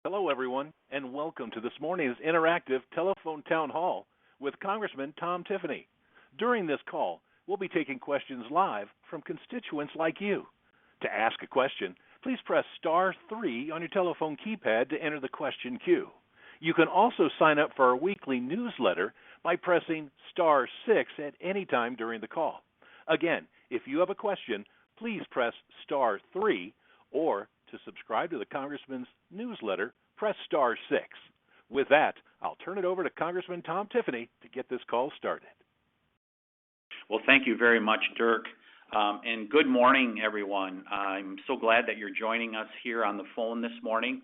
Hello, everyone, and welcome to this morning's interactive telephone town hall with Congressman Tiffany. During this call, we'll be taking questions live from constituents like you. To ask a question, please press star 3 on your telephone keypad to enter the question queue. You can also sign up for our weekly newsletter by pressing star 6 at any time during the call. Again, if you have a question, please press star 3, or to subscribe to the Congressman's newsletter, press star 6. With that, I'll turn it over to Congressman Tiffany to get this call started. Well, thank you very much, Dirk. And good morning, everyone. I'm so glad that you're joining us here on the phone this morning.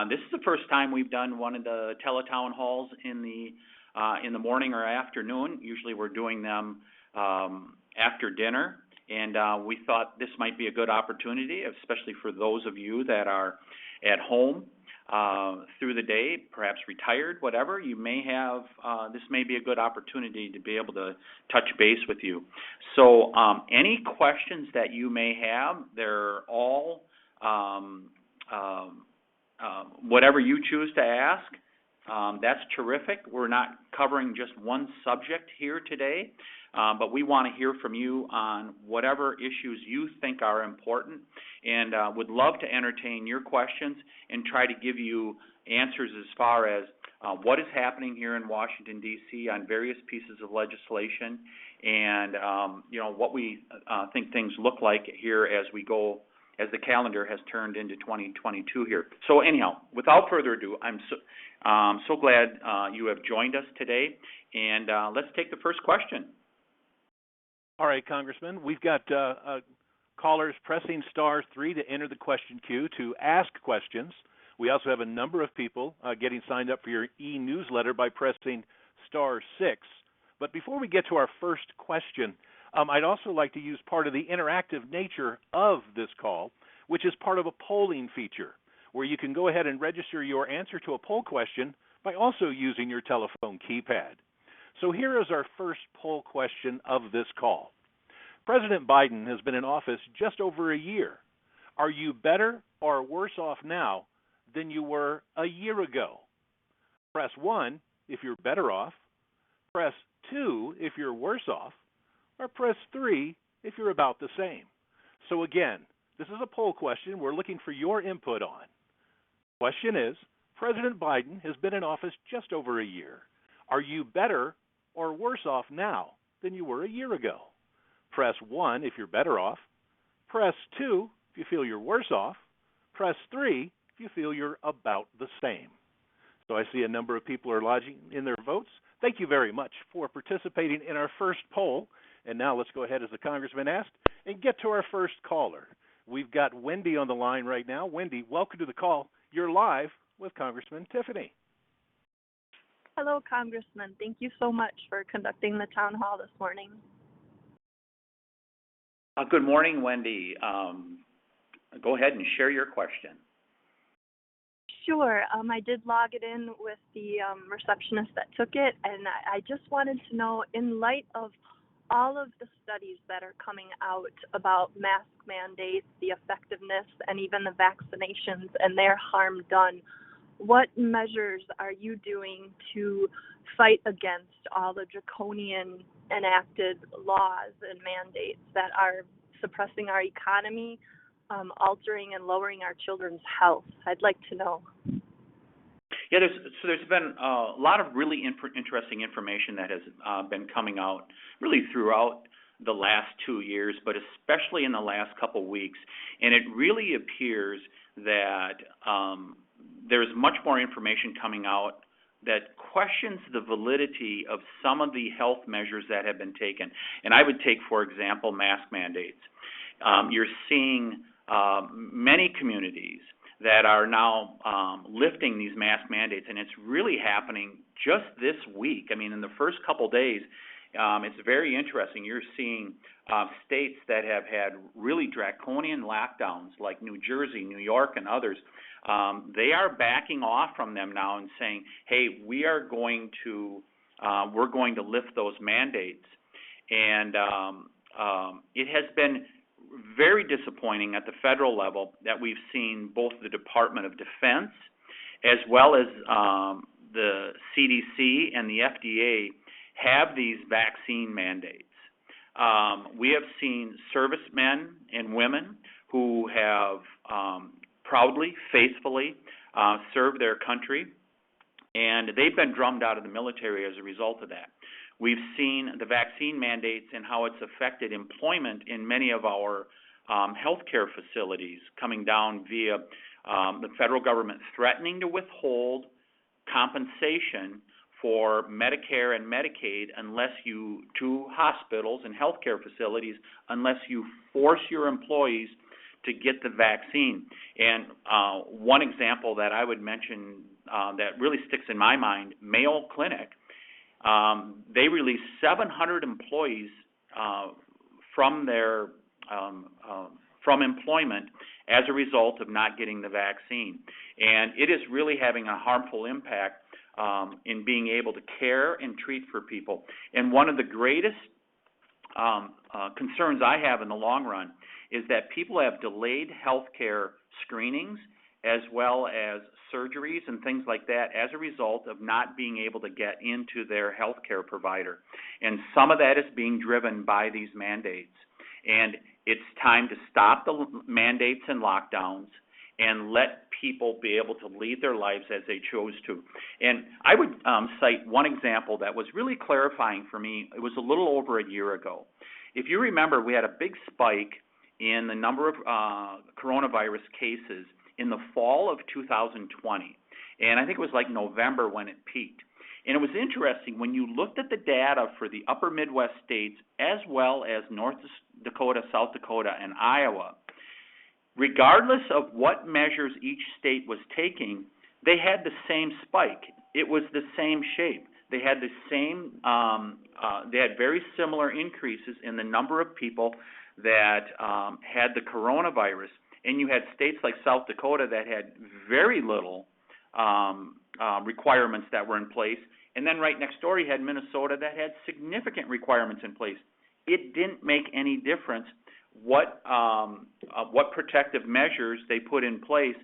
This is the first time we've done one of the teletown halls in the morning or afternoon. Usually we're doing them after dinner. And we thought this might be a good opportunity, especially for those of you that are at home through the day, perhaps retired, whatever. You may have, this may be a good opportunity to be able to touch base with you. So any questions that you may have, they're all whatever you choose to ask. That's terrific. We're not covering just one subject here today. But we want to hear from you on whatever issues you think are important, and would love to entertain your questions and try to give you answers as far as what is happening here in Washington, D.C. on various pieces of legislation, and what we think things look like here as we go, as the calendar has turned into 2022 here. So anyhow, without further ado, I'm so glad you have joined us today, and let's take the first question. All right, Congressman, we've got callers pressing star 3 to enter the question queue to ask questions. We also have a number of people getting signed up for your e-newsletter by pressing star 6. But before we get to our first question, I'd also like to use part of the interactive nature of this call, which is part of a polling feature, where you can go ahead and register your answer to a poll question by also using your telephone keypad. So here is our first poll question of this call. President Biden has been in office just over a year. Are you better or worse off now than you were a year ago? Press 1 if you're better off, press 2 if you're worse off, or press 3 if you're about the same. So again, this is a poll question we're looking for your input on. Question is, President Biden has been in office just over a year. Are you better or worse off now than you were a year ago? Press 1 if you're better off. Press 2 if you feel you're worse off. Press 3 if you feel you're about the same. So I see a number of people are lodging in their votes. Thank you very much for participating in our first poll. And now let's go ahead, as the Congressman asked, and get to our first caller. We've got Wendy on the line right now. Wendy, welcome to the call. You're live with Congressman Tiffany. Hello, Congressman. Thank you so much for conducting the town hall this morning. Good morning, Wendy. Go ahead and share your question. Sure. I did log it in with the receptionist that took it, and I just wanted to know, in light of all of the studies that are coming out about mask mandates, the effectiveness, and even the vaccinations and their harm done, what measures are you doing to fight against all the draconian enacted laws and mandates that are suppressing our economy, altering and lowering our children's health? I'd like to know. Yeah, there's been a lot of really interesting information that has been coming out really throughout the last 2 years, but especially in the last couple weeks. And it really appears that there's much more information coming out that questions the validity of some of the health measures that have been taken. And I would take, for example, mask mandates. You're seeing many communities that are now lifting these mask mandates, and it's really happening just this week. I mean, in the first couple days, it's very interesting. You're seeing states that have had really draconian lockdowns, like New Jersey, New York, and others. They are backing off from them now and saying, "Hey, we're going to lift those mandates." And it has been very disappointing at the federal level that we've seen both the Department of Defense as well as the CDC and the FDA have these vaccine mandates. We have seen servicemen and women who have proudly, faithfully served their country, and they've been drummed out of the military as a result of that. We've seen the vaccine mandates and how it's affected employment in many of our healthcare facilities coming down via the federal government threatening to withhold compensation for Medicare and Medicaid to hospitals and healthcare facilities unless you force your employees to get the vaccine. And one example that I would mention that really sticks in my mind, Mayo Clinic, they released 700 employees from their from employment as a result of not getting the vaccine. And it is really having a harmful impact in being able to care and treat for people. And one of the greatest concerns I have in the long run is that people have delayed health care screenings as well as surgeries and things like that as a result of not being able to get into their health care provider. And some of that is being driven by these mandates. And it's time to stop the mandates and lockdowns and let people be able to lead their lives as they chose to. And I would cite one example that was really clarifying for me. It was a little over a year ago. If you remember, we had a big spike in the number of coronavirus cases in the fall of 2020. And I think it was like November when it peaked. And it was interesting, when you looked at the data for the upper Midwest states as well as North Dakota, South Dakota, and Iowa, regardless of what measures each state was taking, they had the same spike. It was the same shape. They had the same, they had very similar increases in the number of people that had the coronavirus. And you had states like South Dakota that had very little requirements that were in place. And then right next door, you had Minnesota that had significant requirements in place. It didn't make any difference what protective measures they put in place.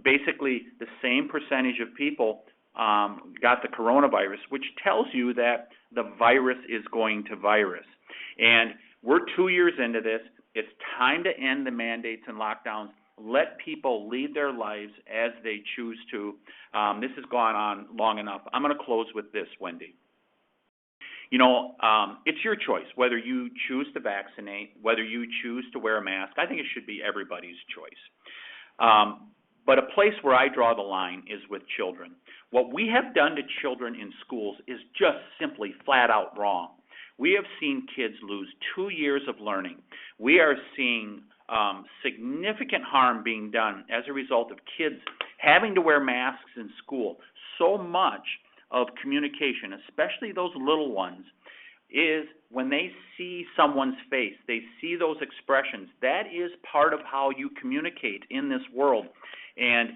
Basically, the same percentage of people got the coronavirus, which tells you that the virus is going to virus. And we're 2 years into this. It's time to end the mandates and lockdowns. Let people lead their lives as they choose to. This has gone on long enough. I'm going to close with this, Wendy. You know, it's your choice whether you choose to vaccinate, whether you choose to wear a mask. I think it should be everybody's choice. But a place where I draw the line is with children. What we have done to children in schools is just simply flat out wrong. We have seen kids lose 2 years of learning. We are seeing significant harm being done as a result of kids having to wear masks in school. So much of communication, especially those little ones, is when they see someone's face, they see those expressions. That is part of how you communicate in this world. And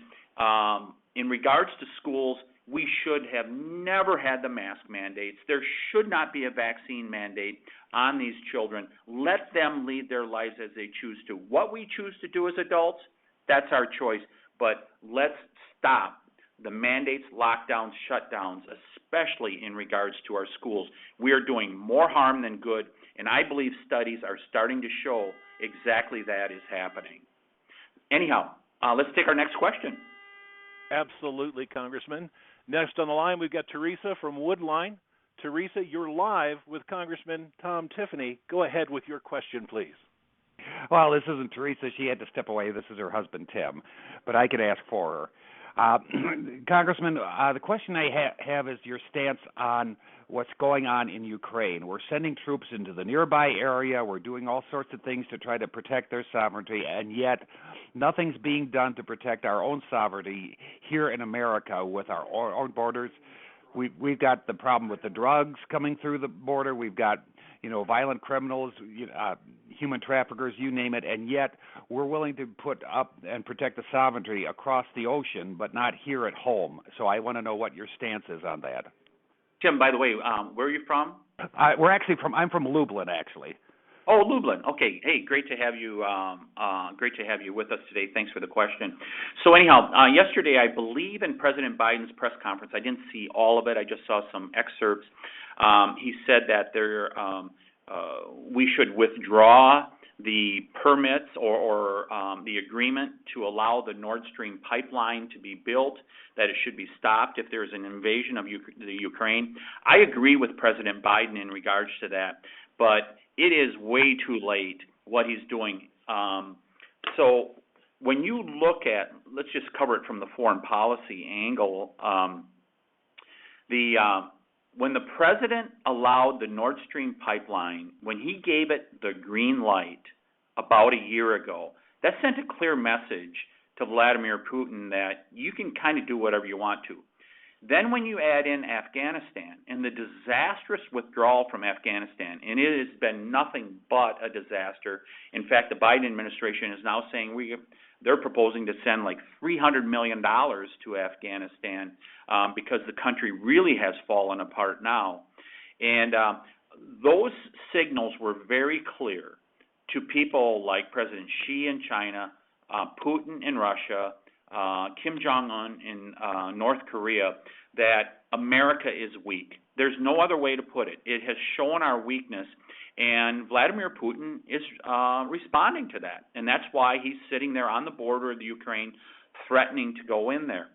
in regards to schools, we should have never had the mask mandates. There should not be a vaccine mandate on these children. Let them lead their lives as they choose to. What we choose to do as adults, that's our choice. But let's stop the mandates, lockdowns, shutdowns, especially in regards to our schools. We are doing more harm than good, and I believe studies are starting to show exactly that is happening. Anyhow, let's take our next question. Absolutely, Congressman. Next on the line, we've got Teresa from Woodline. Teresa, you're live with Congressman Tom Tiffany. Go ahead with your question, please. Well, this isn't Teresa. She had to step away. This is her husband, Tim. But I could ask for her. Congressman, the question I have is your stance on what's going on in Ukraine. We're sending troops into the nearby area. We're doing all sorts of things to try to protect their sovereignty, and yet nothing's being done to protect our own sovereignty here in America with our own borders. We've got the problem with the drugs coming through the border. We've got, violent criminals, human traffickers, you name it, and yet we're willing to put up and protect the sovereignty across the ocean, but not here at home. So I want to know what your stance is on that. Tim, by the way, where are you from? I'm from Lublin, actually. Oh, Lublin. Okay. Hey, great to have you. Great to have you with us today. Thanks for the question. So anyhow, yesterday, I believe in President Biden's press conference, I didn't see all of it. I just saw some excerpts. He said that we should withdraw the permits or the agreement to allow the Nord Stream pipeline to be built, that it should be stopped if there's an invasion of the Ukraine. I agree with President Biden in regards to that, but it is way too late what he's doing. So when you look at, let's just cover it from the foreign policy angle, when the president allowed the Nord Stream pipeline, when he gave it the green light about a year ago, that sent a clear message to Vladimir Putin that you can kind of do whatever you want to. Then when you add in Afghanistan and the disastrous withdrawal from Afghanistan, and it has been nothing but a disaster. In fact, the Biden administration is now saying they're proposing to send like $300 million to Afghanistan because the country really has fallen apart now. And those signals were very clear to people like President Xi in China, Putin in Russia, Kim Jong-un in North Korea, that America is weak. There's no other way to put it. It has shown our weakness, and Vladimir Putin is responding to that. And that's why he's sitting there on the border of the Ukraine threatening to go in there.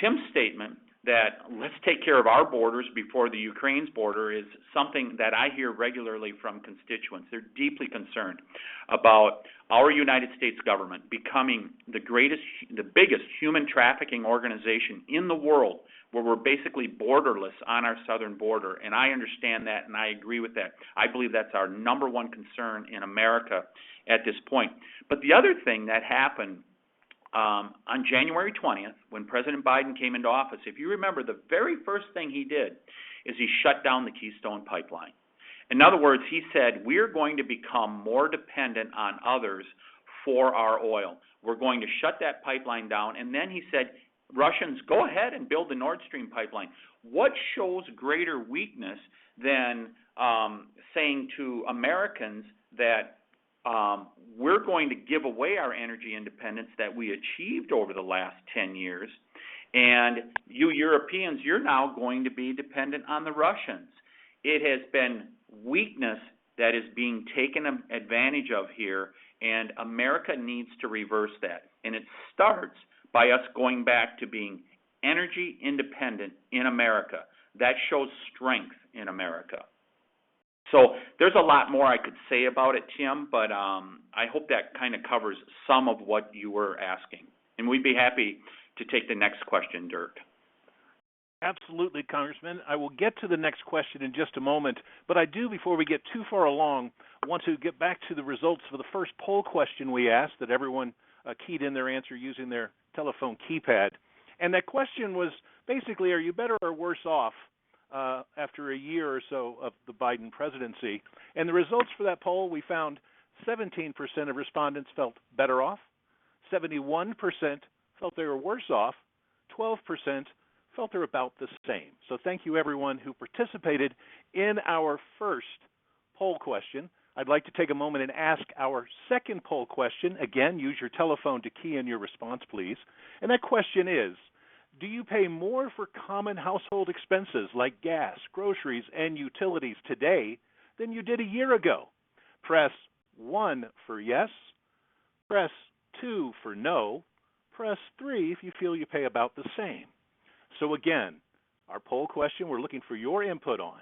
Tim's statement that let's take care of our borders before the Ukraine's border is something that I hear regularly from constituents. They're deeply concerned about our United States government becoming the biggest human trafficking organization in the world, where we're basically borderless on our southern border. And I understand that, and I agree with that. I believe that's our number one concern in America at this point. But the other thing that happened on January 20th, when President Biden came into office, if you remember, the very first thing he did is he shut down the Keystone Pipeline. In other words, he said, we're going to become more dependent on others for our oil. We're going to shut that pipeline down. And then he said, Russians, go ahead and build the Nord Stream pipeline. What shows greater weakness than saying to Americans that we're going to give away our energy independence that we achieved over the last 10 years, and you Europeans, you're now going to be dependent on the Russians. It has been weakness that is being taken advantage of here, and America needs to reverse that. And it starts by us going back to being energy independent in America. That shows strength in America. So there's a lot more I could say about it, Tim, but I hope that kind of covers some of what you were asking. And we'd be happy to take the next question, Dirk. Absolutely, Congressman. I will get to the next question in just a moment, but I do, before we get too far along, want to get back to the results for the first poll question we asked that everyone keyed in their answer using their telephone keypad. And that question was basically, are you better or worse off after a year or so of the Biden presidency? And the results for that poll, we found 17% of respondents felt better off, 71% felt they were worse off, 12% felt they're about the same. So thank you, everyone who participated in our first poll question. I'd like to take a moment and ask our second poll question. Again, use your telephone to key in your response, please. And that question is, do you pay more for common household expenses like gas, groceries, and utilities today than you did a year ago? Press 1 for yes, press 2 for no, press 3 if you feel you pay about the same. So again, our poll question we're looking for your input on.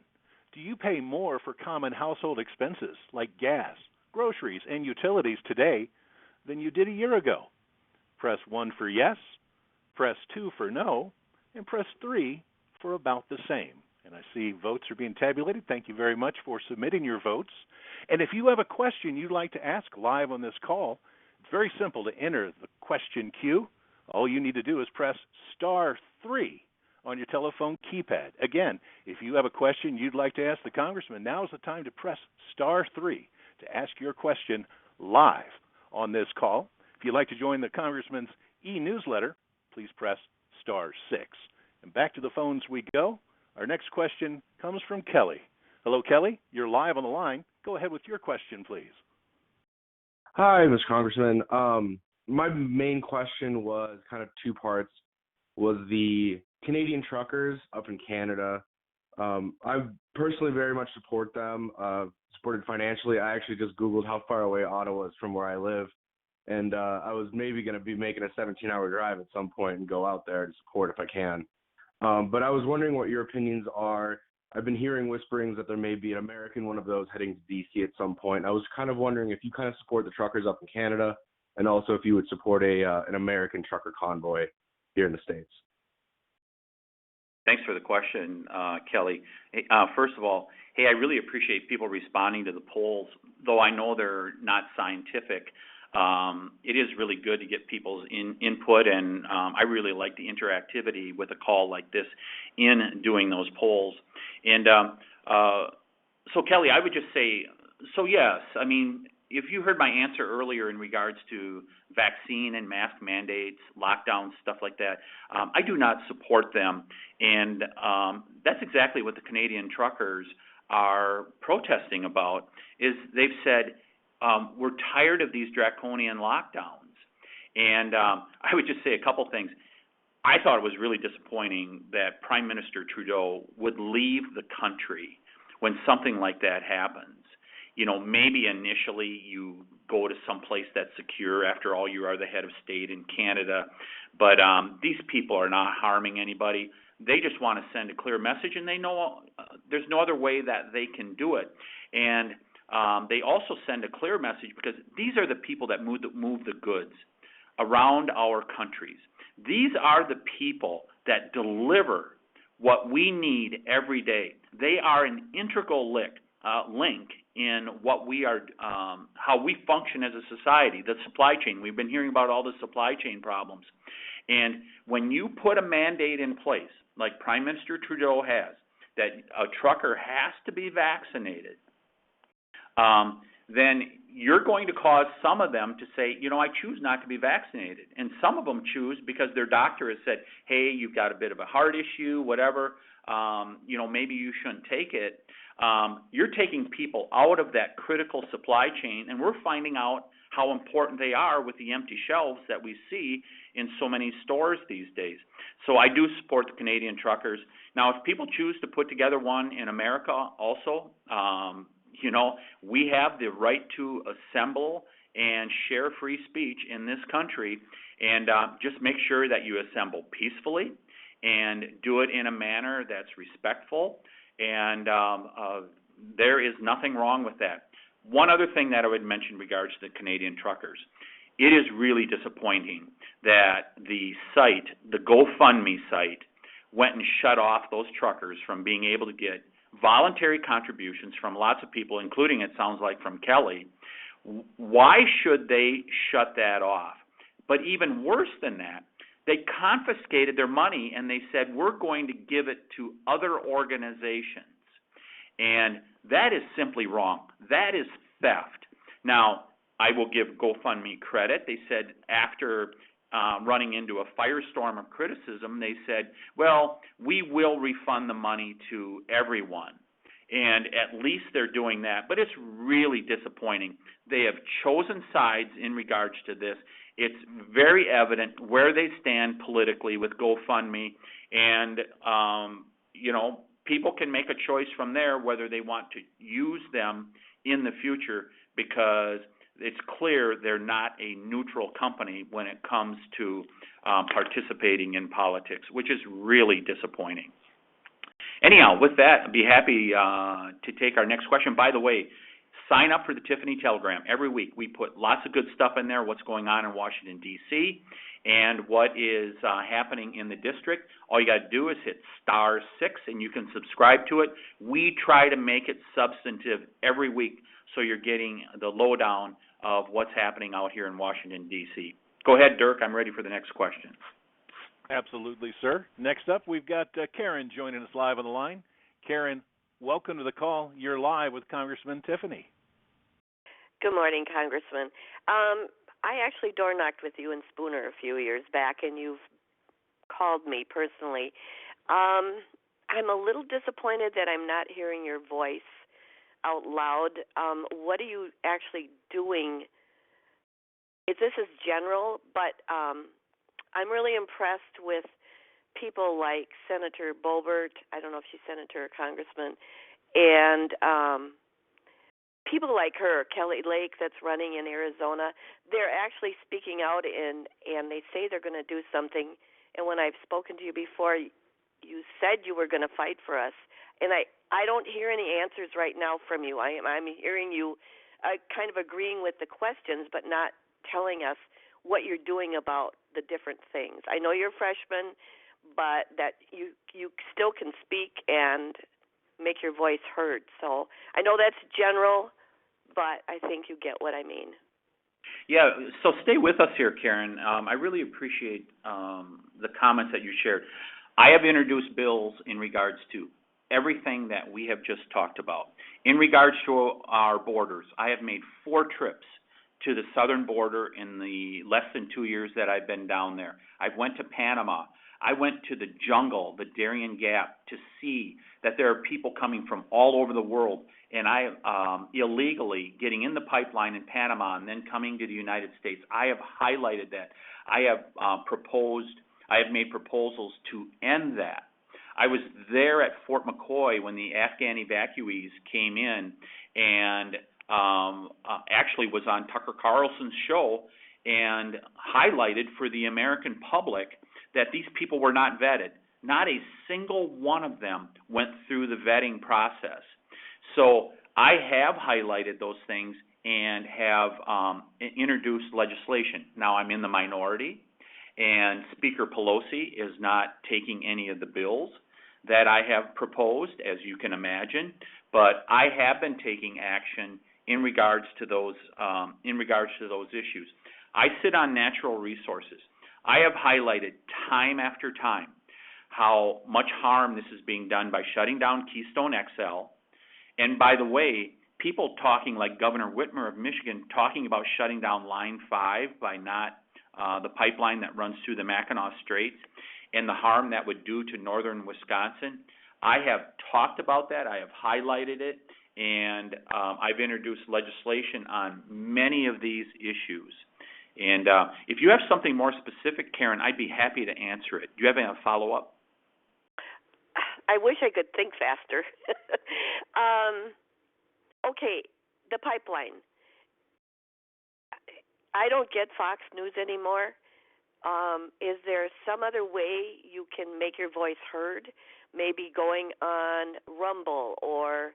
Do you pay more for common household expenses like gas, groceries, and utilities today than you did a year ago? Press 1 for yes, press 2 for no, and press 3 for about the same. And I see votes are being tabulated. Thank you very much for submitting your votes. And if you have a question you'd like to ask live on this call, it's very simple to enter the question queue. All you need to do is press star 3 on your telephone keypad. Again, if you have a question you'd like to ask the Congressman, now is the time to press star 3 to ask your question live on this call. If you'd like to join the Congressman's e-newsletter, please press star 6. And back to the phones we go. Our next question comes from Kelly. Hello, Kelly. You're live on the line. Go ahead with your question, please. Hi, Mr. Congressman. My main question was kind of two parts. Was the Canadian truckers up in Canada. I personally very much support them, supported financially. I actually just Googled how far away Ottawa is from where I live, and I was maybe going to be making a 17-hour drive at some point and go out there to support if I can. But I was wondering what your opinions are. I've been hearing whisperings that there may be an American one of those heading to D.C. at some point. I was kind of wondering if you kind of support the truckers up in Canada, and also if you would support an American trucker convoy here in the States. Thanks for the question, Kelly. Hey, first of all, I really appreciate people responding to the polls, though I know they're not scientific. It is really good to get people's input, and I really like the interactivity with a call like this in doing those polls. And so, Kelly, I would just say, so yes, I mean, if you heard my answer earlier in regards to vaccine and mask mandates, lockdowns, stuff like that, I do not support them. And that's exactly what the Canadian truckers are protesting about, is they've said, we're tired of these draconian lockdowns. And I would just say a couple things. I thought it was really disappointing that Prime Minister Trudeau would leave the country when something like that happens. You know, maybe initially you go to some place that's secure. After all, you are the head of state in Canada. But these people are not harming anybody. They just want to send a clear message, and they know there's no other way that they can do it. And they also send a clear message because these are the people that move the goods around our countries. These are the people that deliver what we need every day. They are an integral link in what we are, how we function as a society, the supply chain. We've been hearing about all the supply chain problems. And when you put a mandate in place, like Prime Minister Trudeau has, that a trucker has to be vaccinated, then you're going to cause some of them to say, you know, I choose not to be vaccinated. And some of them choose because their doctor has said, hey, you've got a bit of a heart issue, whatever, you know, maybe you shouldn't take it. You're taking people out of that critical supply chain, and we're finding out how important they are with the empty shelves that we see in so many stores these days. So I do support the Canadian truckers. Now, if people choose to put together one in America also, you know, we have the right to assemble and share free speech in this country, and just make sure that you assemble peacefully and do it in a manner that's respectful, and there is nothing wrong with that. One other thing that I would mention in regards to the Canadian truckers, it is really disappointing that the site, the GoFundMe site, went and shut off those truckers from being able to get voluntary contributions from lots of people, including, it sounds like, from Kelly. Why should they shut that off? But even worse than that, they confiscated their money and they said, we're going to give it to other organizations. And that is simply wrong. That is theft. Now, I will give GoFundMe credit. They said after running into a firestorm of criticism, they said, well, we will refund the money to everyone. And at least they're doing that. But it's really disappointing. They have chosen sides in regards to this. It's very evident where they stand politically with GoFundMe. And, you know, people can make a choice from there whether they want to use them in the future, because it's clear they're not a neutral company when it comes to participating in politics, which is really disappointing. Anyhow, with that, I'd be happy to take our next question. By the way, sign up for the Tiffany Telegram. Every week we put lots of good stuff in there, what's going on in Washington, D.C., and what is happening in the district. All you got to do is hit *6, and you can subscribe to it. We try to make it substantive every week, so you're getting the lowdown of what's happening out here in Washington, D.C. Go ahead, Dirk. I'm ready for the next question. Absolutely, sir. Next up, we've got Karen joining us live on the line. Karen, welcome to the call. You're live with Congressman Tiffany. Good morning, Congressman. I actually door knocked with you in Spooner a few years back, and you've called me personally. I'm a little disappointed that I'm not hearing your voice out loud. What are you actually doing? This is general, but I'm really impressed with people like Senator Boebert. I don't know if she's senator or congressman, and people like her, Kelly Lake, that's running in Arizona. They're actually speaking out, and they say they're going to do something. And when I've spoken to you before, you said you were going to fight for us, and I don't hear any answers right now from you. I'm hearing you kind of agreeing with the questions, but not telling us what you're doing about the different things. I know you're a freshman, but that you still can speak and make your voice heard. So I know that's general, but I think you get what I mean. Yeah, so stay with us here, Karen. I really appreciate the comments that you shared. I have introduced bills in regards to everything that we have just talked about. In regards to our borders, I have made 4 trips to the southern border in the less than 2 years that I've been down there. I went to Panama. I went to the jungle, the Darien Gap, to see that there are people coming from all over the world, and I illegally getting in the pipeline in Panama and then coming to the United States. I have highlighted that. I have made proposals to end that. I was there at Fort McCoy when the Afghan evacuees came in, and actually was on Tucker Carlson's show and highlighted for the American public that these people were not vetted. Not a single one of them went through the vetting process. So I have highlighted those things and have introduced legislation. Now I'm in the minority, and Speaker Pelosi is not taking any of the bills that I have proposed, as you can imagine, but I have been taking action in regards to those issues. I sit on natural resources. I have highlighted time after time how much harm this is being done by shutting down Keystone XL. And by the way, people talking like Governor Whitmer of Michigan talking about shutting down Line 5 by not the pipeline that runs through the Mackinac Straits and the harm that would do to northern Wisconsin. I have talked about that. I have highlighted it. And I've introduced legislation on many of these issues. And if you have something more specific, Karen, I'd be happy to answer it. Do you have any follow-up? I wish I could think faster. Okay, the pipeline. I don't get Fox News anymore. Is there some other way you can make your voice heard? Maybe going on Rumble or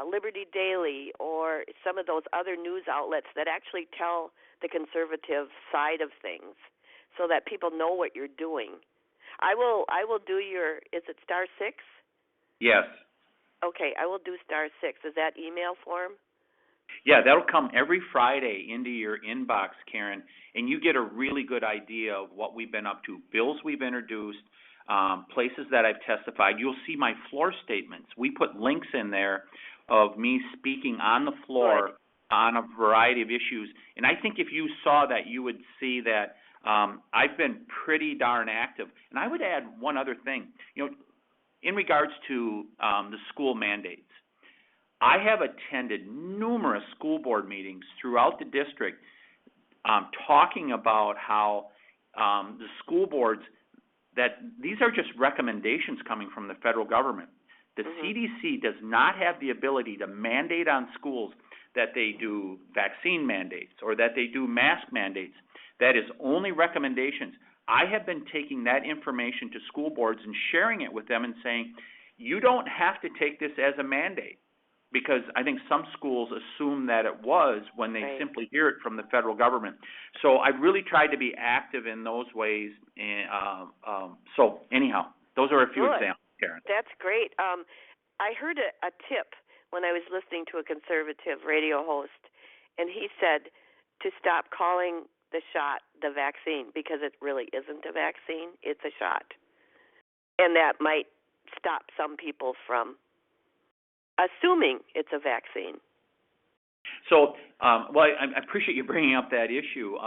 Liberty Daily or some of those other news outlets that actually tell the conservative side of things so that people know what you're doing. I will do your, is it *6? Yes. Okay, I will do *6. Is that email form? Yeah, that'll come every Friday into your inbox, Karen, and you get a really good idea of what we've been up to, bills we've introduced, places that I've testified. You'll see my floor statements. We put links in there of me speaking on the floor on a variety of issues. And I think if you saw that, you would see that I've been pretty darn active. And I would add one other thing. In regards to the school mandates, I have attended numerous school board meetings throughout the district talking about how the school boards, that these are just recommendations coming from the federal government. The CDC does not have the ability to mandate on schools that they do vaccine mandates or that they do mask mandates. That is only recommendations. I have been taking that information to school boards and sharing it with them and saying, you don't have to take this as a mandate, because I think some schools assume that it was when they simply hear it from the federal government. So I've really tried to be active in those ways. So anyhow, those are a few examples, Karen. That's great. I heard a tip when I was listening to a conservative radio host, and he said to stop calling the shot the vaccine, because it really isn't a vaccine, it's a shot. And that might stop some people from assuming it's a vaccine. So, I appreciate you bringing up that issue.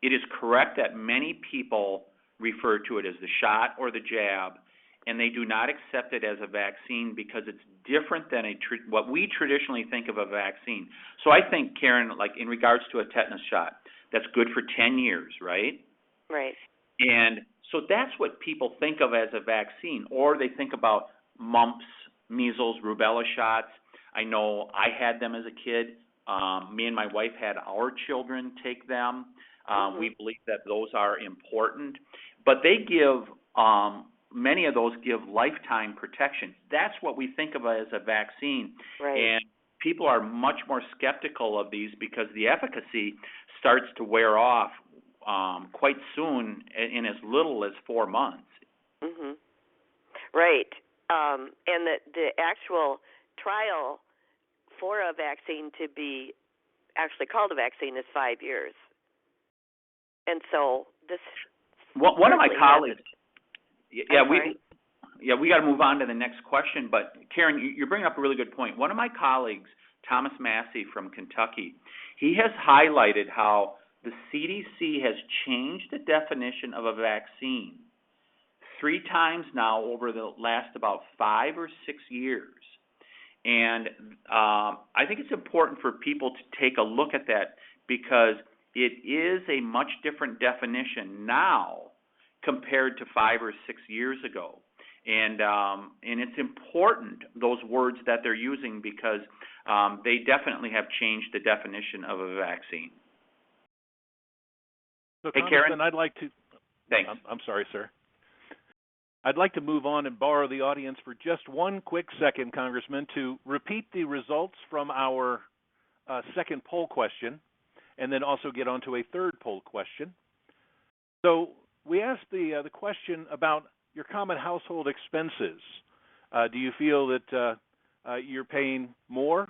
It is correct that many people refer to it as the shot or the jab, and they do not accept it as a vaccine because it's different than what we traditionally think of a vaccine. So I think, Karen, like in regards to a tetanus shot, that's good for 10 years, right? Right. And so that's what people think of as a vaccine, or they think about mumps, measles, rubella shots. I know I had them as a kid. Me and my wife had our children take them. We believe that those are important, but they give many of those give lifetime protection. That's what we think of as a vaccine. Right. And people are much more skeptical of these because the efficacy starts to wear off quite soon, in as little as 4 months. Right. And the actual trial for a vaccine to be actually called a vaccine is 5 years. And so this. One of my colleagues. We got to move on to the next question. But Karen, you're bringing up a really good point. One of my colleagues, Thomas Massey from Kentucky, he has highlighted how the CDC has changed the definition of a vaccine 3 times now over the last about 5 or 6 years. And I think it's important for people to take a look at that because it is a much different definition now compared to 5 or 6 years ago. And it's important, those words that they're using, because they definitely have changed the definition of a vaccine. So, hey, Congressman, Karen? I'd like to... Thanks. I'm sorry, sir. I'd like to move on and borrow the audience for just one quick second, Congressman, to repeat the results from our second poll question and then also get on to a third poll question. So we asked the question about your common household expenses. Do you feel that you're paying more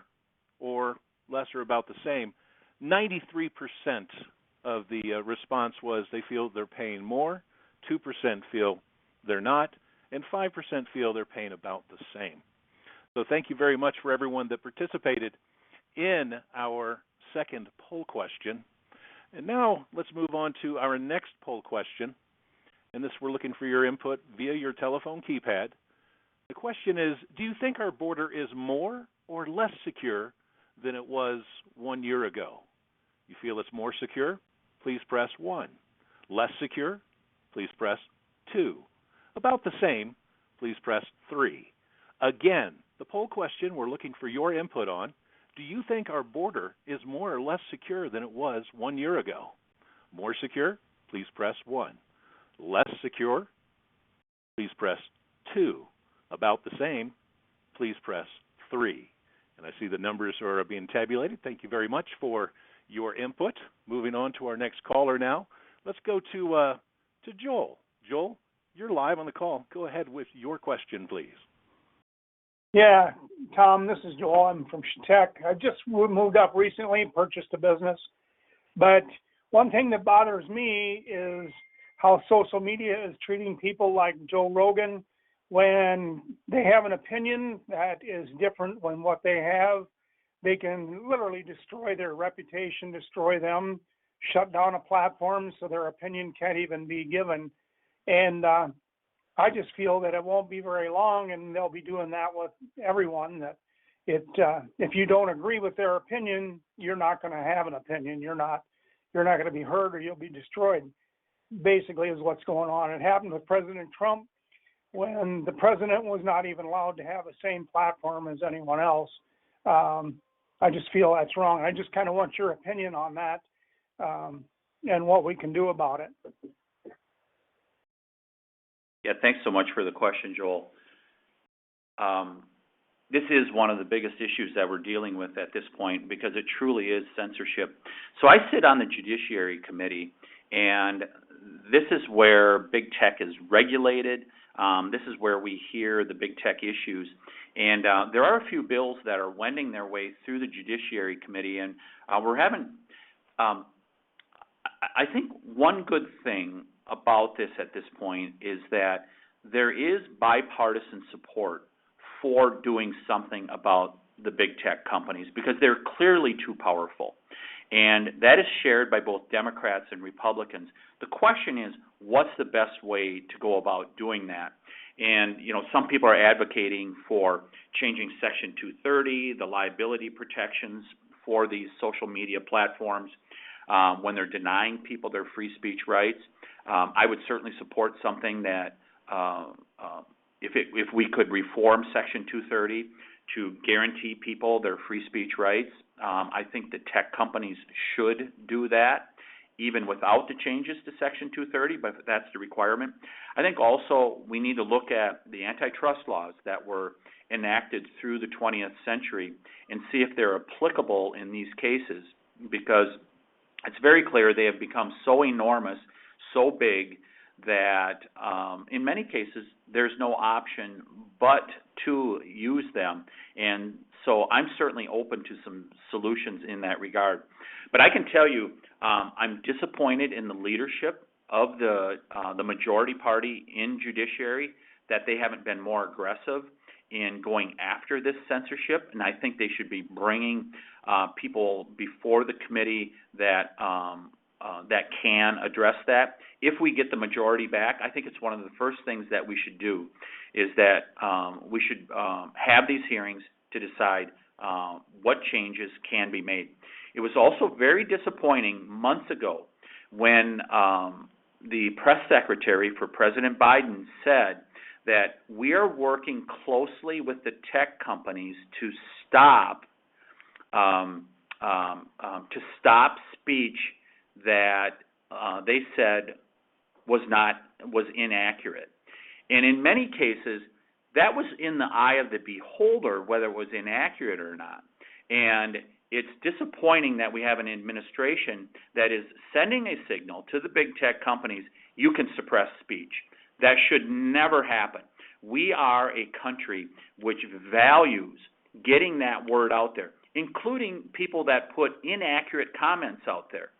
or less or about the same? 93% of the response was they feel they're paying more, 2% feel they're not, and 5% feel they're paying about the same. So thank you very much for everyone that participated in our second poll question. And now let's move on to our next poll question. And this, we're looking for your input via your telephone keypad. The question is, do you think our border is more or less secure than it was 1 year ago? You feel it's more secure? Please press 1. Less secure? Please press 2. About the same? Please press 3. Again, the poll question we're looking for your input on, do you think our border is more or less secure than it was 1 year ago? More secure? Please press 1. Less secure? Please press 2. About the same? Please press 3. And I see the numbers are being tabulated. Thank you very much for your input. Moving on to our next caller now. Let's go to Joel. Joel, you're live on the call. Go ahead with your question, please. Yeah, Tom, this is Joel. I'm from Tech. I just moved up recently, purchased a business. But one thing that bothers me is how social media is treating people like Joe Rogan when they have an opinion that is different than what they have. They can literally destroy their reputation, destroy them, shut down a platform so their opinion can't even be given. And I just feel that it won't be very long, and they'll be doing that with everyone. That if you don't agree with their opinion, you're not going to have an opinion. You're not going to be heard, or you'll be destroyed. Basically, is what's going on. It happened with President Trump when the president was not even allowed to have the same platform as anyone else. I just feel that's wrong. I just kind of want your opinion on that and what we can do about it. Yeah, thanks so much for the question, Joel. This is one of the biggest issues that we're dealing with at this point because it truly is censorship. So I sit on the Judiciary Committee, and this is where big tech is regulated. This is where we hear the big tech issues. And there are a few bills that are wending their way through the Judiciary Committee, and we're having I think one good thing about this at this point is that there is bipartisan support for doing something about the big tech companies because they're clearly too powerful. And that is shared by both Democrats and Republicans. The question is, what's the best way to go about doing that? And, some people are advocating for changing Section 230, the liability protections for these social media platforms when they're denying people their free speech rights. I would certainly support something that if we could reform Section 230 to guarantee people their free speech rights, I think the tech companies should do that, even without the changes to Section 230, but that's the requirement. I think also we need to look at the antitrust laws that were enacted through the 20th century and see if they're applicable in these cases, because it's very clear they have become so enormous, so big, that in many cases there's no option but to use them. And so I'm certainly open to some solutions in that regard. But I can tell you I'm disappointed in the leadership of the majority party in Judiciary, that they haven't been more aggressive in going after this censorship, and I think they should be bringing people before the committee that can address that. If we get the majority back, I think it's one of the first things that we should do is that we should have these hearings to decide what changes can be made. It was also very disappointing months ago when the press secretary for President Biden said that we are working closely with the tech companies to stop speech that they said was inaccurate. And in many cases, that was in the eye of the beholder whether it was inaccurate or not. And it's disappointing that we have an administration that is sending a signal to the big tech companies, you can suppress speech. That should never happen. We are a country which values getting that word out there, including people that put inaccurate comments out there.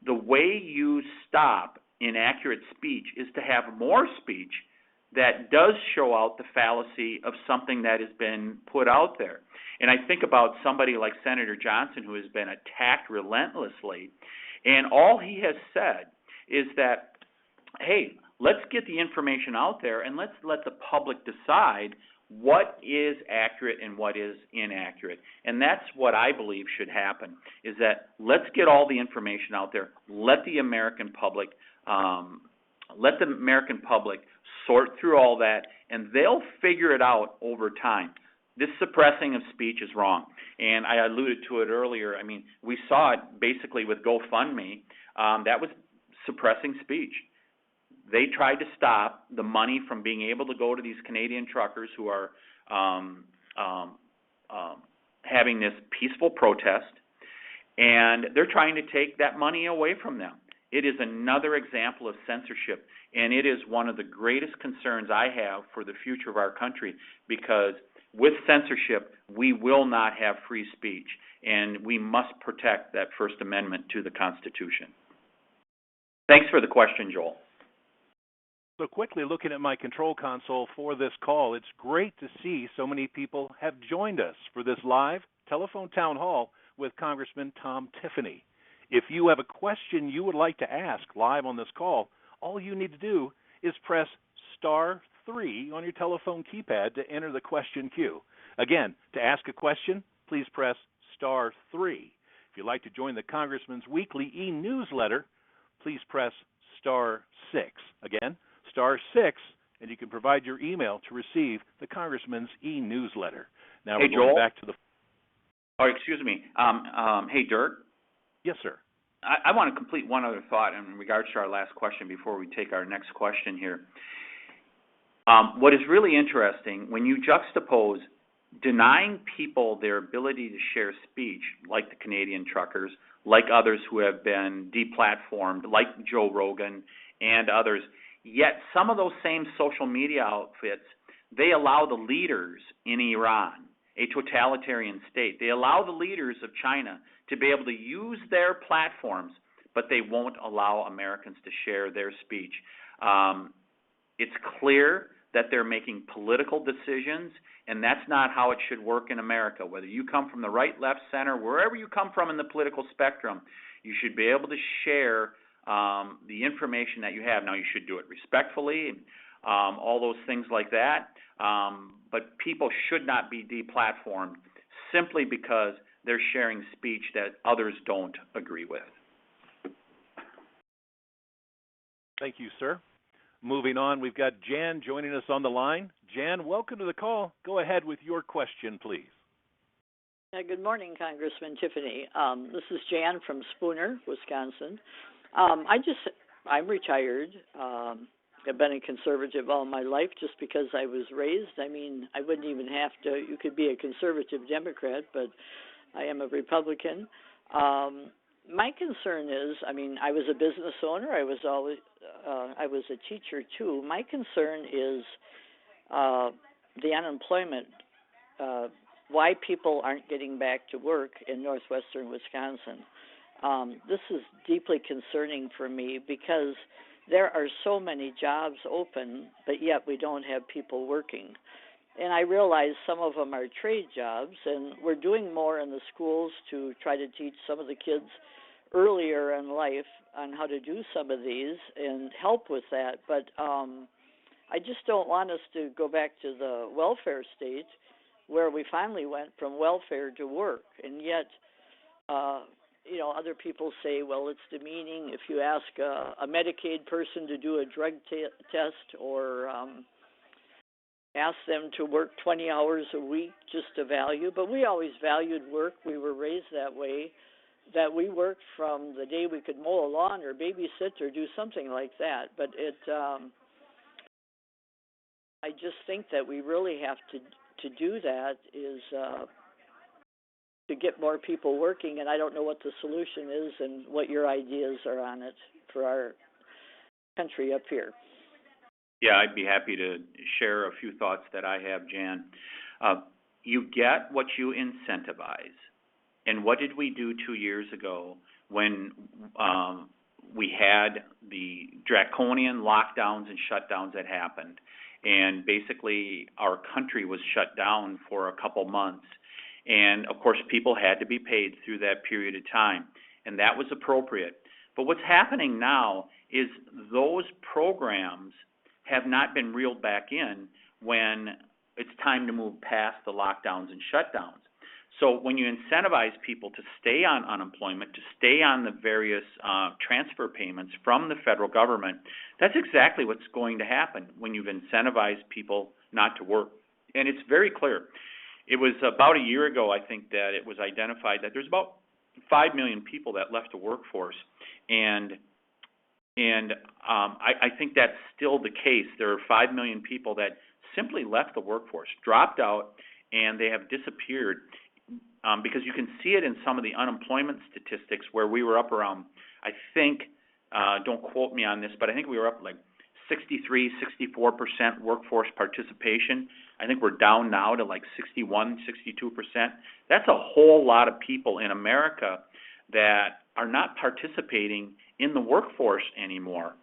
The way you stop inaccurate speech is to have more speech that does show out the fallacy of something that has been put out there. And I think about somebody like Senator Johnson, who has been attacked relentlessly, and all he has said is that, hey, let's get the information out there and let's let the public decide what is accurate and what is inaccurate. And that's what I believe should happen, is that let's get all the information out there, let the American public sort through all that, and they'll figure it out over time. This suppressing of speech is wrong, and I alluded to it earlier. I mean, we saw it basically with GoFundMe. That was suppressing speech. They tried to stop the money from being able to go to these Canadian truckers who are having this peaceful protest, and they're trying to take that money away from them. It is another example of censorship, and it is one of the greatest concerns I have for the future of our country, because with censorship, we will not have free speech, and we must protect that First Amendment to the Constitution. Thanks for the question, Joel. So quickly looking at my control console for this call, it's great to see so many people have joined us for this live telephone town hall with Congressman Tom Tiffany. If you have a question you would like to ask live on this call, all you need to do is press *3 on your telephone keypad to enter the question queue. Again, to ask a question, please press *3. If you'd like to join the Congressman's weekly e-newsletter, please press *6. Again, *6, and you can provide your email to receive the Congressman's e-newsletter. Now hey, we're going Joel? back to the... Oh, excuse me. Hey, Dirk? Yes, sir. I want to complete one other thought in regards to our last question before we take our next question here. What is really interesting, when you juxtapose denying people their ability to share speech, like the Canadian truckers, like others who have been deplatformed, like Joe Rogan and others, yet some of those same social media outfits, they allow the leaders in Iran, a totalitarian state, they allow the leaders of China to be able to use their platforms, but they won't allow Americans to share their speech. It's clear that they're making political decisions, and that's not how it should work in America. Whether you come from the right, left, center, wherever you come from in the political spectrum, you should be able to share the information that you have. Now, you should do it respectfully, all those things like that. But people should not be deplatformed simply because they're sharing speech that others don't agree with. Thank you, sir. Moving on, we've got Jan joining us on the line. Jan, welcome to the call. Go ahead with your question, please. Good morning, Congressman Tiffany. This is Jan from Spooner, Wisconsin. I'm retired. I've been a conservative all my life just because I was raised. I mean, I wouldn't even have to, you could be a conservative Democrat, but I am a Republican. My concern is, I mean, I was a business owner. I was a teacher too. My concern is the unemployment, why people aren't getting back to work in northwestern Wisconsin. This is deeply concerning for me because there are so many jobs open, but yet we don't have people working. And I realize some of them are trade jobs, and we're doing more in the schools to try to teach some of the kids earlier in life on how to do some of these and help with that. But I just don't want us to go back to the welfare state where we finally went from welfare to work. And yet, other people say, well, it's demeaning if you ask a Medicaid person to do a drug test or ask them to work 20 hours a week just to value. But we always valued work. We were raised that way, that we worked from the day we could mow a lawn or babysit or do something like that. But I just think that we really have to do that is to get more people working, and I don't know what the solution is and what your ideas are on it for our country up here. Yeah, I'd be happy to share a few thoughts that I have, Jan. You get what you incentivize. And what did we do 2 years ago when we had the draconian lockdowns and shutdowns that happened? And basically our country was shut down for a couple months. And, of course, people had to be paid through that period of time, and that was appropriate. But what's happening now is those programs have not been reeled back in when it's time to move past the lockdowns and shutdowns. So when you incentivize people to stay on unemployment, to stay on the various transfer payments from the federal government, that's exactly what's going to happen when you've incentivized people not to work. And it's very clear. It was about a year ago, I think, that it was identified that there's about 5 million people that left the workforce, and I think that's still the case. There are 5 million people that simply left the workforce, dropped out, and they have disappeared because you can see it in some of the unemployment statistics where we were up around, I think, don't quote me on this, but I think we were up like 63, 64% workforce participation. I think we're down now to like 61, 62%. That's a whole lot of people in America that are not participating in the workforce anymore.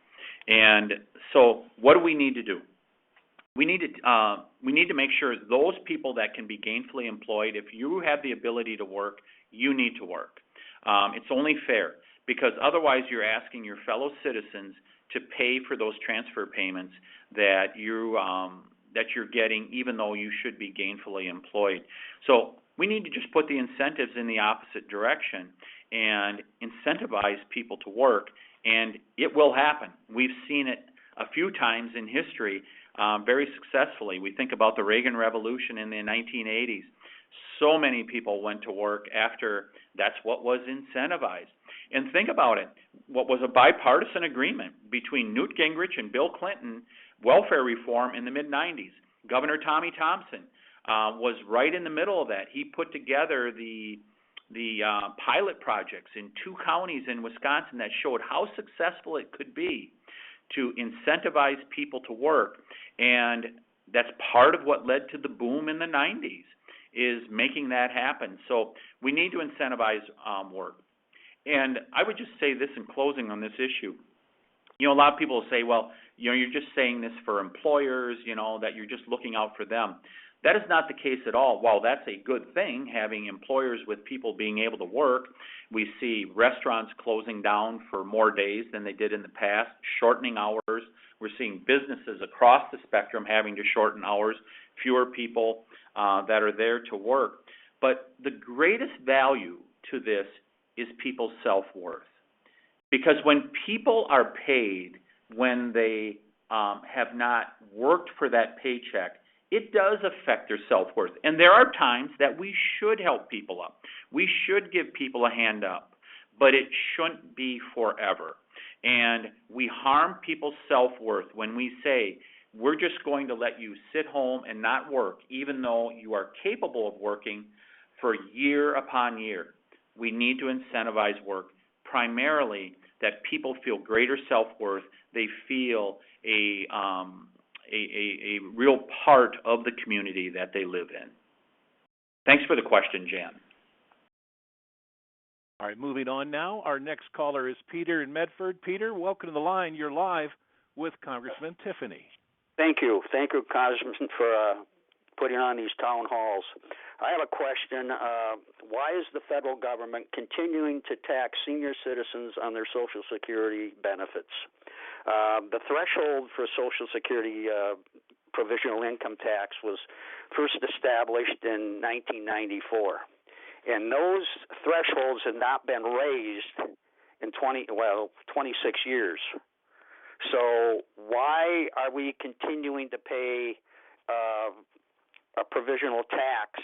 And so what do we need to do? We need to make sure those people that can be gainfully employed, if you have the ability to work, you need to work. It's only fair, because otherwise you're asking your fellow citizens to pay for those transfer payments that you're getting, even though you should be gainfully employed. So we need to just put the incentives in the opposite direction and incentivize people to work, and it will happen. We've seen it a few times in history very successfully. We think about the Reagan Revolution in the 1980s. So many people went to work after that's what was incentivized. And think about it, what was a bipartisan agreement between Newt Gingrich and Bill Clinton, welfare reform in the mid-90s. Governor Tommy Thompson was right in the middle of that. He put together the pilot projects in 2 counties in Wisconsin that showed how successful it could be to incentivize people to work. And that's part of what led to the boom in the 90s, is making that happen. So we need to incentivize work. And I would just say this in closing on this issue. A lot of people say, well, you're just saying this for employers, that you're just looking out for them. That is not the case at all. While that's a good thing, having employers with people being able to work, we see restaurants closing down for more days than they did in the past, shortening hours. We're seeing businesses across the spectrum having to shorten hours, fewer people that are there to work. But the greatest value to this is people's self-worth. Because when people are paid when they have not worked for that paycheck, it does affect their self-worth. And there are times that we should help people up. We should give people a hand up, but it shouldn't be forever. And we harm people's self-worth when we say, we're just going to let you sit home and not work, even though you are capable of working for year upon year. We need to incentivize work, primarily that people feel greater self-worth. They feel a real part of the community that they live in. Thanks for the question, Jan. All right, moving on now. Our next caller is Peter in Medford. Peter, welcome to the line. You're live with Congressman Tiffany. Thank you. Thank you, Congressman, for putting on these town halls. I have a question. Why is the federal government continuing to tax senior citizens on their Social Security benefits? The threshold for Social Security provisional income tax was first established in 1994. And those thresholds have not been raised in 26 years. So why are we continuing to pay a provisional tax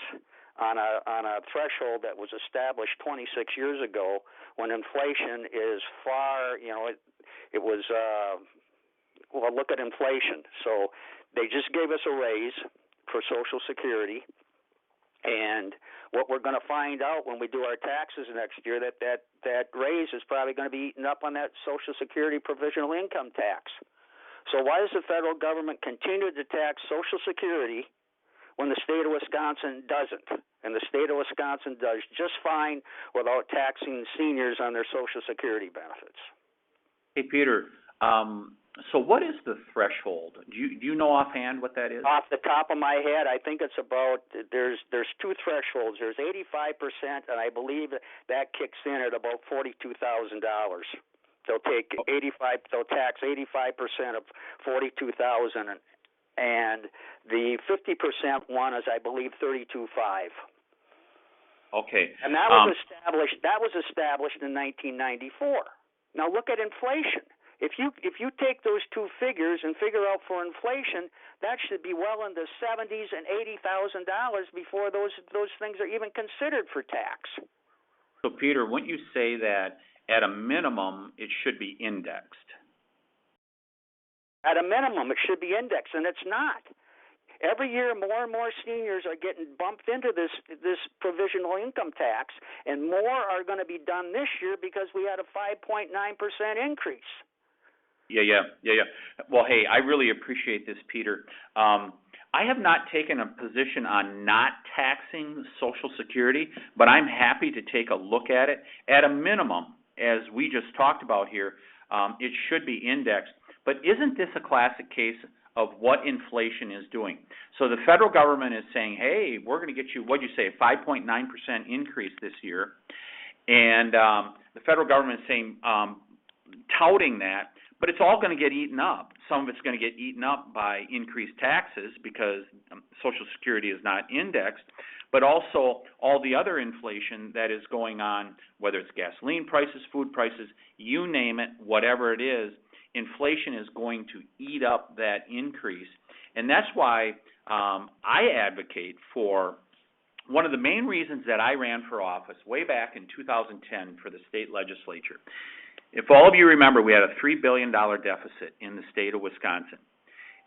on a threshold that was established 26 years ago, when inflation is far, it was look at inflation. So they just gave us a raise for Social Security. And what we're going to find out when we do our taxes next year, that raise is probably going to be eaten up on that Social Security provisional income tax. So why does the federal government continue to tax Social Security when the state of Wisconsin doesn't? And the state of Wisconsin does just fine without taxing seniors on their Social Security benefits. Hey, Peter, so what is the threshold? Do you know offhand what that is? Off the top of my head, I think it's about, there's two thresholds. There's 85%, and I believe that kicks in at about $42,000. They'll tax 85% of $42,000, and the 50% one is, I believe, $32,500. Okay. And that was established in 1994. Now look at inflation. If you take those two figures and figure out for inflation, that should be well in the $70,000 and $80,000 before those things are even considered for tax. So, Peter, wouldn't you say that at a minimum it should be indexed? At a minimum, it should be indexed, and it's not. Every year, more and more seniors are getting bumped into this provisional income tax, and more are going to be done this year because we had a 5.9% increase. Yeah. Well, hey, I really appreciate this, Peter. I have not taken a position on not taxing Social Security, but I'm happy to take a look at it. At a minimum, as we just talked about here, it should be indexed. But isn't this a classic case of what inflation is doing? So the federal government is saying, hey, we're going to get you, what'd you say, a 5.9% increase this year. And the federal government is saying, touting that, but it's all going to get eaten up. Some of it's going to get eaten up by increased taxes because Social Security is not indexed, but also all the other inflation that is going on, whether it's gasoline prices, food prices, you name it, whatever it is, inflation is going to eat up that increase. And that's why I advocate for one of the main reasons that I ran for office way back in 2010 for the state legislature. If all of you remember, we had a $3 billion deficit in the state of Wisconsin.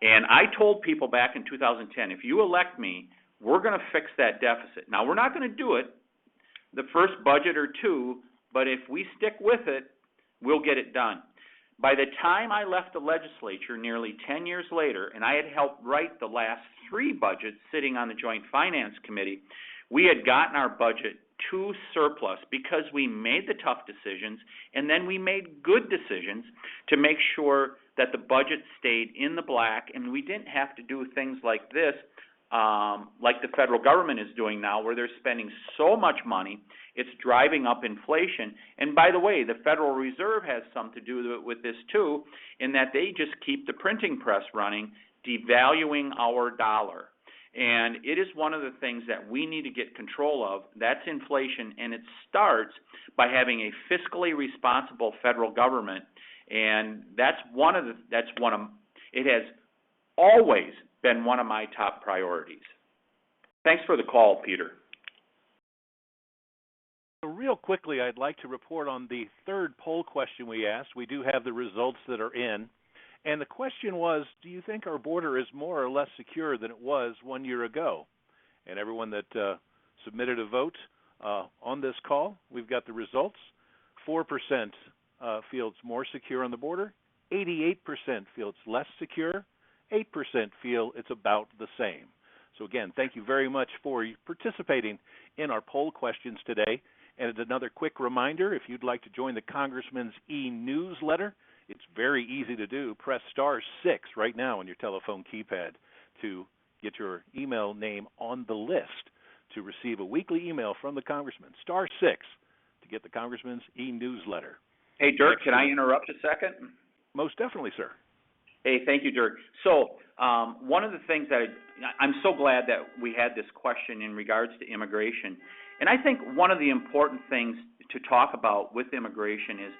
And I told people back in 2010, if you elect me, we're going to fix that deficit. Now, we're not going to do it the first budget or two, but if we stick with it, we'll get it done. By the time I left the legislature nearly 10 years later, and I had helped write the last three budgets sitting on the Joint Finance Committee, we had gotten our budget to surplus because we made the tough decisions, and then we made good decisions to make sure that the budget stayed in the black, and we didn't have to do things like this, like the federal government is doing now, where they're spending so much money It's driving up inflation. And by the way, the Federal Reserve has something to do with this too, in that they just keep the printing press running, devaluing our dollar. And it is one of the things that we need to get control of. That's inflation, and it starts by having a fiscally responsible federal government. And it has always been one of my top priorities. Thanks for the call, Peter. So real quickly, I'd like to report on the third poll question we asked. We do have the results that are in. And the question was, do you think our border is more or less secure than it was 1 year ago? And everyone that submitted a vote on this call, we've got the results. 4% feel it's more secure on the border. 88% feel it's less secure. 8% feel it's about the same. So again, thank you very much for participating in our poll questions today. And another quick reminder, if you'd like to join the Congressman's e-newsletter, it's very easy to do. Press *6 right now on your telephone keypad to get your email name on the list to receive a weekly email from the Congressman. *6 to get the Congressman's e-newsletter. Hey, Dirk, can I interrupt a second? Most definitely, sir. Hey, thank you, Dirk. So one of the things that I'm so glad that we had this question in regards to immigration. And I think one of the important things to talk about with immigration is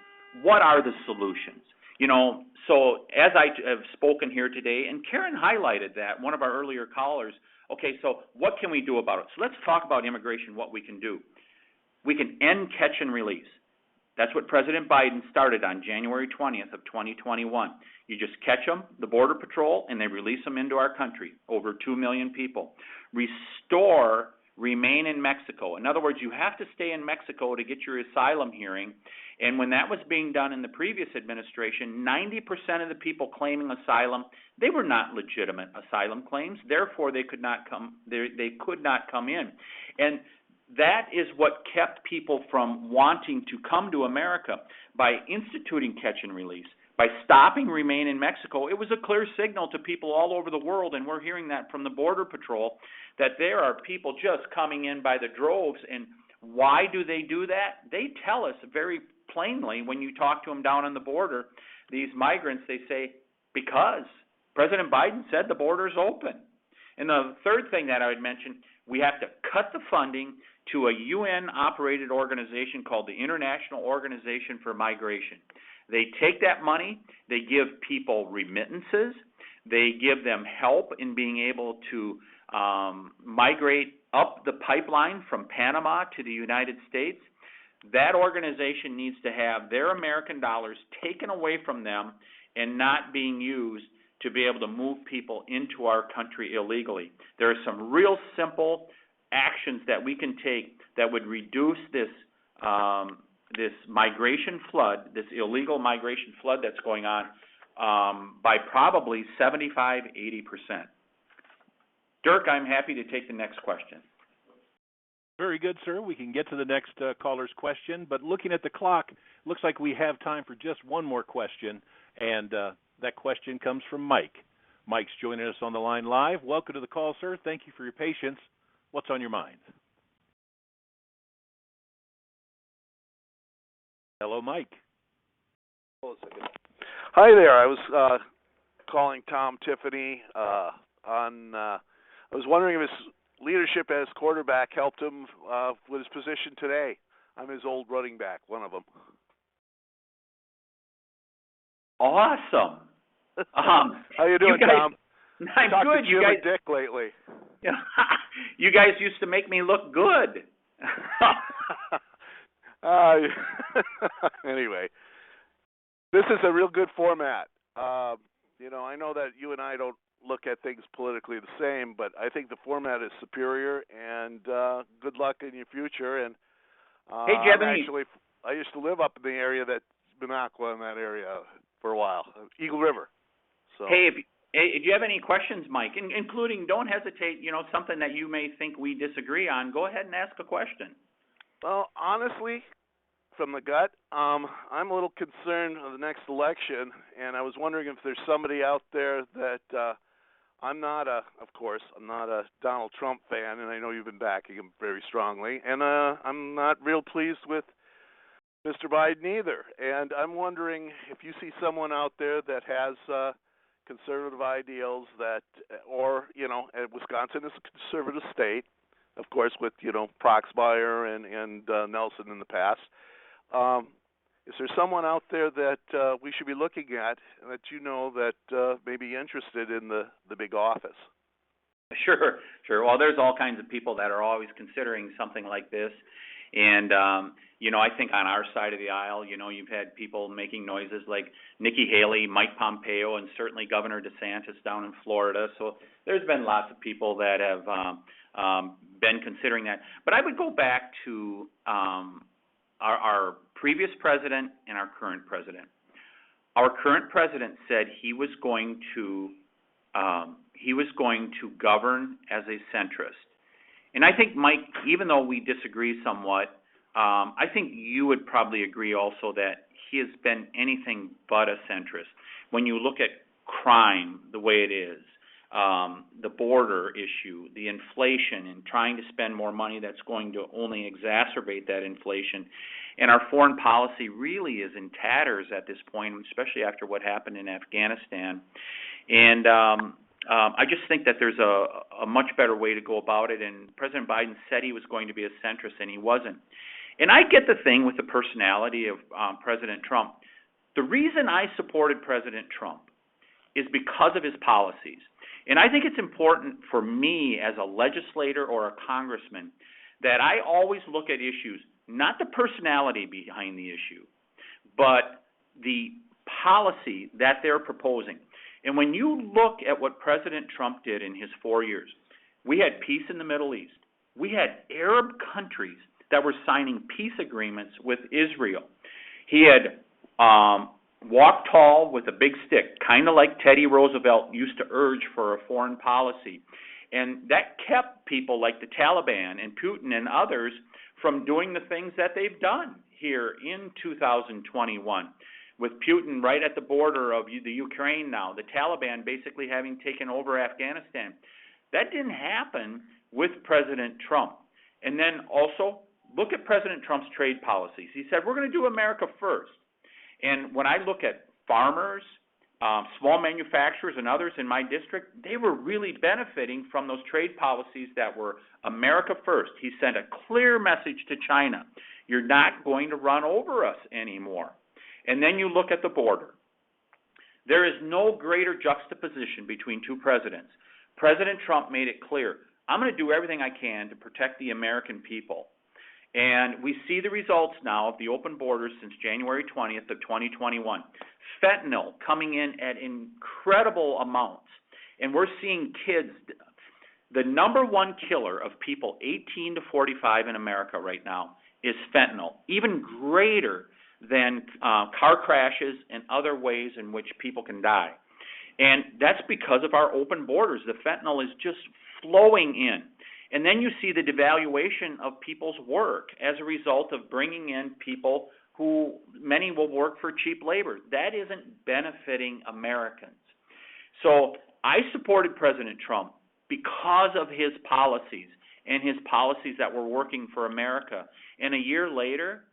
what are the solutions? You know, so as I have spoken here today, and Karen highlighted that, one of our earlier callers, okay, so what can we do about it? So let's talk about immigration, what we can do. We can end catch and release. That's what President Biden started on January 20th of 2021. You just catch them, the Border Patrol, and they release them into our country, over 2 million people. Restore, remain in Mexico. In other words, you have to stay in Mexico to get your asylum hearing. And when that was being done in the previous administration, 90% of the people claiming asylum, they were not legitimate asylum claims. Therefore, they could not come in. And that is what kept people from wanting to come to America. By instituting catch and release, by stopping remain in Mexico, it was a clear signal to people all over the world, and we're hearing that from the Border Patrol, that there are people just coming in by the droves. And why do they do that? They tell us very plainly when you talk to them down on the border, these migrants, they say, because President Biden said the border's open. And the third thing that I would mention, we have to cut the funding to a UN-operated organization called the International Organization for Migration. They take that money, they give people remittances, they give them help in being able to migrate up the pipeline from Panama to the United States. That organization needs to have their American dollars taken away from them and not being used to be able to move people into our country illegally. There are some real simple actions that we can take that would reduce this this migration flood, this illegal migration flood that's going on by probably 75-80%. Dirk, I'm happy to take the next question. Very good, sir. We can get to the next caller's question, but looking at the clock, looks like we have time for just one more question, and that question comes from Mike. Mike's joining us on the line live. Welcome to the call, sir. Thank you for your patience. What's on your mind? Hello, Mike. Hi there. I was calling Tom Tiffany I was wondering if his leadership as quarterback helped him with his position today. I'm his old running back, one of them. Awesome. How you doing, Tom? I'm Talked good. to Jim and Dick lately. You guys used to make me look good. Anyway, this is a real good format. I know that you and I don't look at things politically the same, but I think the format is superior, and good luck in your future. And hey, Jeb, I used to live up in the area that's Minocqua, in that area for a while, Eagle River. So. Hey, if you have any questions, Mike, including, don't hesitate, something that you may think we disagree on, go ahead and ask a question. Well, honestly, from the gut, I'm a little concerned of the next election, and I was wondering if there's somebody out there that I'm not a Donald Trump fan, and I know you've been backing him very strongly. And I'm not real pleased with Mr. Biden either. And I'm wondering if you see someone out there that has conservative ideals or Wisconsin is a conservative state, of course, with Proxmire and Nelson in the past. Is there someone out there that we should be looking at that that may be interested in the big office? Sure. Well, there's all kinds of people that are always considering something like this. And, I think on our side of the aisle, you've had people making noises like Nikki Haley, Mike Pompeo, and certainly Governor DeSantis down in Florida. So there's been lots of people that have been considering that. But I would go back to our previous president and our current president. Our current president said he was going to govern as a centrist. And I think, Mike, even though we disagree somewhat, I think you would probably agree also that he has been anything but a centrist. When you look at crime the way it is, the border issue, the inflation, and trying to spend more money that's going to only exacerbate that inflation, and our foreign policy really is in tatters at this point, especially after what happened in Afghanistan. And I just think that there's a much better way to go about it, and President Biden said he was going to be a centrist, and he wasn't. And I get the thing with the personality of President Trump. The reason I supported President Trump is because of his policies. And I think it's important for me as a legislator or a congressman that I always look at issues, not the personality behind the issue, but the policy that they're proposing. And when you look at what President Trump did in his 4 years, we had peace in the Middle East. We had Arab countries that were signing peace agreements with Israel. He had walked tall with a big stick, kind of like Teddy Roosevelt used to urge for a foreign policy. And that kept people like the Taliban and Putin and others from doing the things that they've done here in 2021. With Putin right at the border of the Ukraine now, the Taliban basically having taken over Afghanistan. That didn't happen with President Trump. And then also, look at President Trump's trade policies. He said, we're going to do America first. And when I look at farmers, small manufacturers, and others in my district, they were really benefiting from those trade policies that were America first. He sent a clear message to China. You're not going to run over us anymore. And then you look at the border. There is no greater juxtaposition between two presidents. President Trump made it clear, I'm going to do everything I can to protect the American people. And we see the results now of the open borders since January 20th of 2021. Fentanyl coming in at incredible amounts. And we're seeing kids, the number one killer of people 18 to 45 in America right now is fentanyl, even greater than car crashes and other ways in which people can die. And that's because of our open borders. The fentanyl is just flowing in. And then you see the devaluation of people's work as a result of bringing in people who many will work for cheap labor. That isn't benefiting Americans. So I supported President Trump because of his policies and his policies that were working for America. And a year later,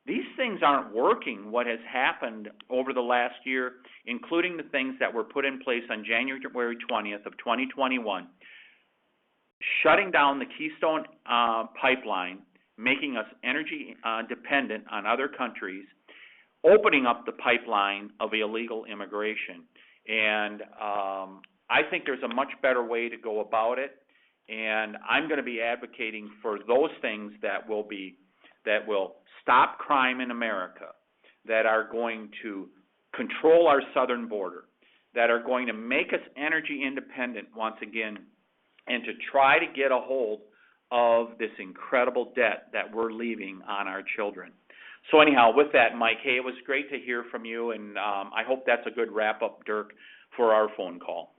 these things aren't working, what has happened over the last year, including the things that were put in place on January 20th of 2021, shutting down the Keystone pipeline, making us energy dependent on other countries, opening up the pipeline of illegal immigration. And I think there's a much better way to go about it, and I'm going to be advocating for those things that will stop crime in America, that are going to control our southern border, that are going to make us energy independent once again, and to try to get a hold of this incredible debt that we're leaving on our children. So anyhow, with that, Mike, hey, it was great to hear from you, and I hope that's a good wrap-up, Dirk, for our phone call.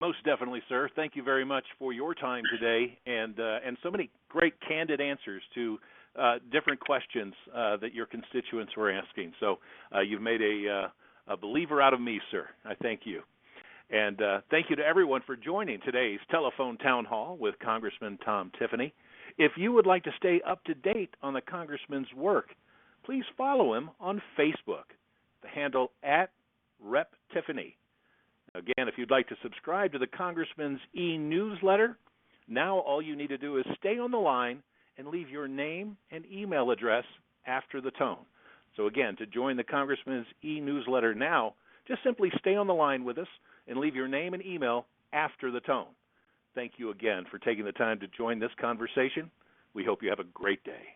Most definitely, sir. Thank you very much for your time today, and so many great, candid answers to different questions that your constituents were asking. So you've made a believer out of me, sir. I thank you. And thank you to everyone for joining today's telephone town hall with Congressman Tom Tiffany. If you would like to stay up to date on the Congressman's work, please follow him on Facebook, the handle @RepTiffany. Again, if you'd like to subscribe to the Congressman's e-newsletter, now all you need to do is stay on the line and leave your name and email address after the tone. So again, to join the Congressman's e-newsletter now, just simply stay on the line with us and leave your name and email after the tone. Thank you again for taking the time to join this conversation. We hope you have a great day.